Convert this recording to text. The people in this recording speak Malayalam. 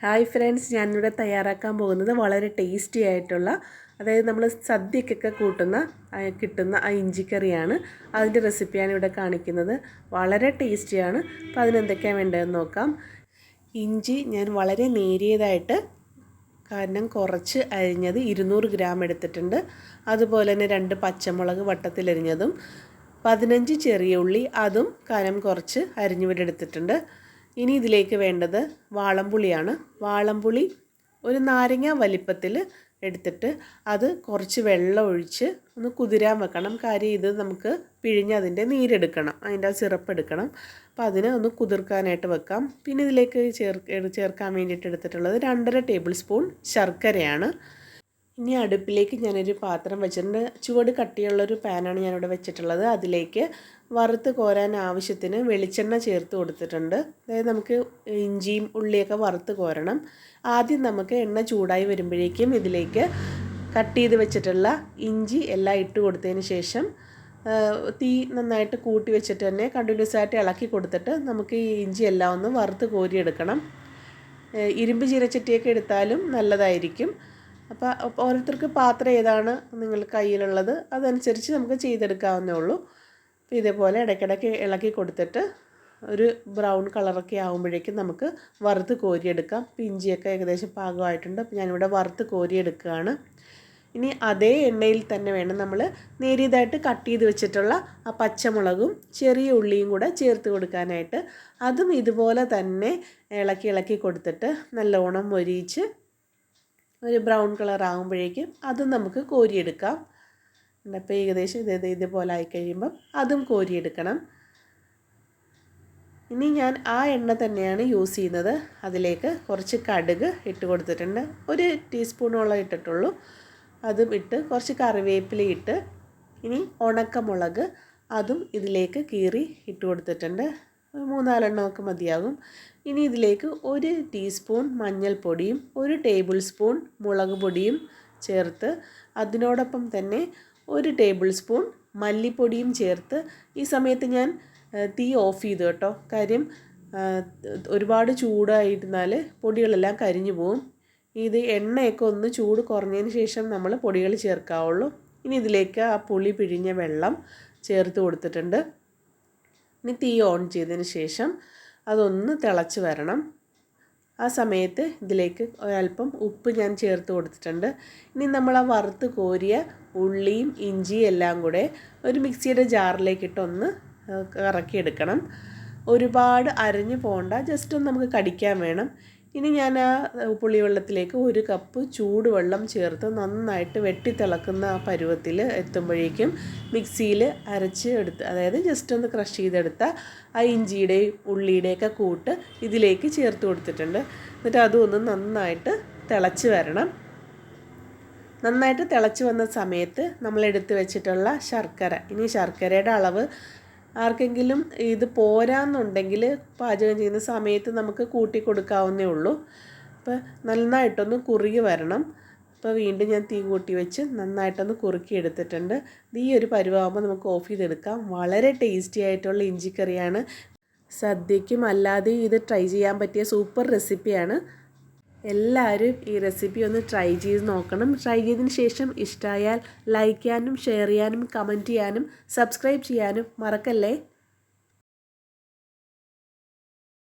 ഹായ് ഫ്രണ്ട്സ്, ഞാനിവിടെ തയ്യാറാക്കാൻ പോകുന്നത് വളരെ ടേസ്റ്റി ആയിട്ടുള്ള, അതായത് നമ്മൾ സദ്യക്കൊക്കെ കിട്ടുന്ന ആ ഇഞ്ചിക്കറിയാണ്. അതിൻ്റെ റെസിപ്പിയാണ് ഇവിടെ കാണിക്കുന്നത്. വളരെ ടേസ്റ്റിയാണ്. അപ്പോൾ അതിനെന്തൊക്കെയാണ് വേണ്ടതെന്ന് നോക്കാം. ഇഞ്ചി ഞാൻ വളരെ നേരിയതായിട്ട് കുറച്ച് അരിഞ്ഞത് 200 ഗ്രാം എടുത്തിട്ടുണ്ട്. അതുപോലെ തന്നെ 2 പച്ചമുളക് വട്ടത്തിലരിഞ്ഞതും 15 ചെറിയ ഉള്ളി അതും കുറച്ച് അരിഞ്ഞുവിടെ എടുത്തിട്ടുണ്ട്. ഇനി ഇതിലേക്ക് വേണ്ടത് വാളംപുളിയാണ്. വാളംപുളി ഒരു നാരങ്ങ വലിപ്പത്തിൽ എടുത്തിട്ട് അത് കുറച്ച് വെള്ളം ഒഴിച്ച് ഒന്ന് കുതിരാൻ വെക്കണം. കാര്യം ഇത് നമുക്ക് പിഴിഞ്ഞ് അതിൻ്റെ നീരെടുക്കണം, അതിൻ്റെ സിറപ്പ് എടുക്കണം. അപ്പോൾ അതിന് ഒന്ന് കുതിർക്കാനായിട്ട് വെക്കാം. പിന്നെ ഇതിലേക്ക് ചേർക്കാൻ വേണ്ടിയിട്ട് എടുത്തിട്ടുള്ളത് 2.5 ടേബിൾ സ്പൂൺ ശർക്കരയാണ്. ഇനി അടുപ്പിലേക്ക് ഞാനൊരു പാത്രം വെച്ചിട്ടുണ്ട്. ചുവട് കട്ടിയുള്ളൊരു പാനാണ് ഞാനിവിടെ വെച്ചിട്ടുള്ളത്. അതിലേക്ക് വറുത്ത് കോരാൻ ആവശ്യത്തിന് വെളിച്ചെണ്ണ ചേർത്ത് കൊടുത്തിട്ടുണ്ട്. അതായത് നമുക്ക് ഇഞ്ചിയും ഉള്ളിയൊക്കെ വറുത്ത് കോരണം. ആദ്യം നമുക്ക് എണ്ണ ചൂടായി വരുമ്പോഴേക്കും ഇതിലേക്ക് കട്ട് ചെയ്ത് വെച്ചിട്ടുള്ള ഇഞ്ചി എല്ലാം ഇട്ട് കൊടുത്തതിന് ശേഷം തീ നന്നായിട്ട് കൂട്ടി വെച്ചിട്ട് തന്നെ കണ്ടിന്യൂസ് ആയിട്ട് ഇളക്കി കൊടുത്തിട്ട് നമുക്ക് ഈ ഇഞ്ചി എല്ലാം ഒന്ന് വറുത്ത് കോരിയെടുക്കണം. ഇരുമ്പ് ചീനച്ചട്ടിയൊക്കെ എടുത്താലും നല്ലതായിരിക്കും. അപ്പോൾ ഓരോരുത്തർക്ക് പാത്രം ഏതാണ് നിങ്ങൾ കയ്യിലുള്ളത് അതനുസരിച്ച് നമുക്ക് ചെയ്തെടുക്കാവുന്നേ ഉള്ളൂ. അപ്പോൾ ഇതേപോലെ ഇടയ്ക്കിടയ്ക്ക് ഇളക്കി കൊടുത്തിട്ട് ഒരു ബ്രൗൺ കളറൊക്കെ ആകുമ്പോഴേക്കും നമുക്ക് വറുത്ത് കോരിയെടുക്കാം. ഇഞ്ചിയൊക്കെ ഏകദേശം പാകമായിട്ടുണ്ട്. അപ്പോൾ ഞാനിവിടെ വറുത്ത് കോരിയെടുക്കുകയാണ്. ഇനി അതേ എണ്ണയിൽ തന്നെ വേണം നമ്മൾ നേരിയതായിട്ട് കട്ട് ചെയ്ത് വെച്ചിട്ടുള്ള ആ പച്ചമുളകും ചെറിയ ഉള്ളിയും കൂടെ ചേർത്ത് കൊടുക്കാനായിട്ട്. അതും ഇതുപോലെ തന്നെ ഇളക്കി കൊടുത്തിട്ട് നല്ലോണം മൊരിയിച്ച് ഒരു ബ്രൗൺ കളർ ആകുമ്പോഴേക്കും അതും നമുക്ക് കോരിയെടുക്കാം. അപ്പോൾ ഏകദേശം ഇതുപോലെ ആയിക്കഴിയുമ്പം അതും കോരിയെടുക്കണം. ഇനി ഞാൻ ആ എണ്ണ തന്നെയാണ് യൂസ് ചെയ്യുന്നത്. അതിലേക്ക് കുറച്ച് കടുക് ഇട്ട് കൊടുത്തിട്ടുണ്ട്. 1 ടീസ്പൂണോളം ഇട്ടിട്ടുള്ളൂ. അതും ഇട്ട് കുറച്ച് കറിവേപ്പില ഇട്ട് ഇനി ഉണക്കമുളക് അതും ഇതിലേക്ക് കീറി ഇട്ട് കൊടുത്തിട്ടുണ്ട്. 3-4 എണ്ണമൊക്കെ മതിയാകും. ഇനി ഇതിലേക്ക് 1 ടീസ്പൂൺ മഞ്ഞൾപ്പൊടിയും 1 ടേബിൾ സ്പൂൺ മുളക് പൊടിയും ചേർത്ത് അതിനോടൊപ്പം തന്നെ 1 ടേബിൾ സ്പൂൺ മല്ലിപ്പൊടിയും ചേർത്ത് ഈ സമയത്ത് ഞാൻ തീ ഓഫ് ചെയ്തു കേട്ടോ. കാര്യം ഒരുപാട് ചൂടായിരുന്നാൽ പൊടികളെല്ലാം കരിഞ്ഞു പോകും. ഇത് എണ്ണയൊക്കെ ഒന്ന് ചൂട് കുറഞ്ഞതിന് ശേഷം നമ്മൾ പൊടികൾ ചേർക്കാവുള്ളൂ. ഇനി ഇതിലേക്ക് ആ പുളി പിഴിഞ്ഞ വെള്ളം ചേർത്ത് കൊടുത്തിട്ടുണ്ട്. ഇനി തീ ഓൺ ചെയ്തതിന് ശേഷം അതൊന്ന് തിളച്ച് വരണം. ആ സമയത്ത് ഇതിലേക്ക് ഒരല്പം ഉപ്പ് ഞാൻ ചേർത്ത് കൊടുത്തിട്ടുണ്ട്. ഇനി നമ്മൾ ആ വറുത്ത് കോരിയ ഉള്ളിയും ഇഞ്ചിയും എല്ലാം കൂടെ ഒരു മിക്സിയുടെ ജാറിലേക്കിട്ടൊന്ന് കറക്കിയെടുക്കണം. ഒരുപാട് അരഞ്ഞു പോകണ്ട, ജസ്റ്റ് ഒന്ന് നമുക്ക് കടിക്കാൻ വേണം. ഇനി ഞാൻ ആ പുളിവെള്ളത്തിലേക്ക് 1 കപ്പ് ചൂടുവെള്ളം ചേർത്ത് നന്നായിട്ട് വെട്ടിത്തിളക്കുന്ന ആ പരുവത്തിൽ എത്തുമ്പോഴേക്കും മിക്സിയിൽ അരച്ച് എടുത്ത്, അതായത് ജസ്റ്റ് ഒന്ന് ക്രഷ് ചെയ്തെടുത്ത ആ ഇഞ്ചിയുടെയും ഉള്ളിയുടെയൊക്കെ കൂട്ട് ഇതിലേക്ക് ചേർത്ത് കൊടുത്തിട്ടുണ്ട്. എന്നിട്ട് അതൊന്ന് നന്നായിട്ട് തിളച്ച് വരണം. നന്നായിട്ട് തിളച്ച് വന്ന സമയത്ത് നമ്മൾ എടുത്ത് വെച്ചിട്ടുള്ള ശർക്കര, ഇനി ശർക്കരയുടെ അളവ് ആർക്കെങ്കിലും ഇത് പോരാന്നുണ്ടെങ്കിൽ പാചകം ചെയ്യുന്ന സമയത്ത് നമുക്ക് കൂട്ടി കൊടുക്കാവുന്നേ ഉള്ളൂ. അപ്പോൾ നന്നായിട്ടൊന്ന് കുറുകി വരണം. അപ്പോൾ വീണ്ടും ഞാൻ തീ കൂട്ടി വെച്ച് നന്നായിട്ടൊന്ന് കുറുക്കി എടുത്തിട്ടുണ്ട്. ഈ ഒരു പരുവാകുമ്പോൾ നമുക്ക് ഓഫ് ചെയ്തെടുക്കാം. വളരെ ടേസ്റ്റി ആയിട്ടുള്ള ഇഞ്ചിക്കറിയാണ്. സദ്യയ്ക്കും അല്ലാതെ ഇത് ട്രൈ ചെയ്യാൻ പറ്റിയ സൂപ്പർ റെസിപ്പിയാണ്. എല്ലാവരും ഈ റെസിപ്പി ഒന്ന് ട്രൈ ചെയ്ത് നോക്കണം. ട്രൈ ചെയ്തതിന് ശേഷം ഇഷ്ടമായാൽ ലൈക്ക് ചെയ്യാനും ഷെയർ ചെയ്യാനും കമൻറ്റ് ചെയ്യാനും സബ്സ്ക്രൈബ് ചെയ്യാനും മറക്കല്ലേ.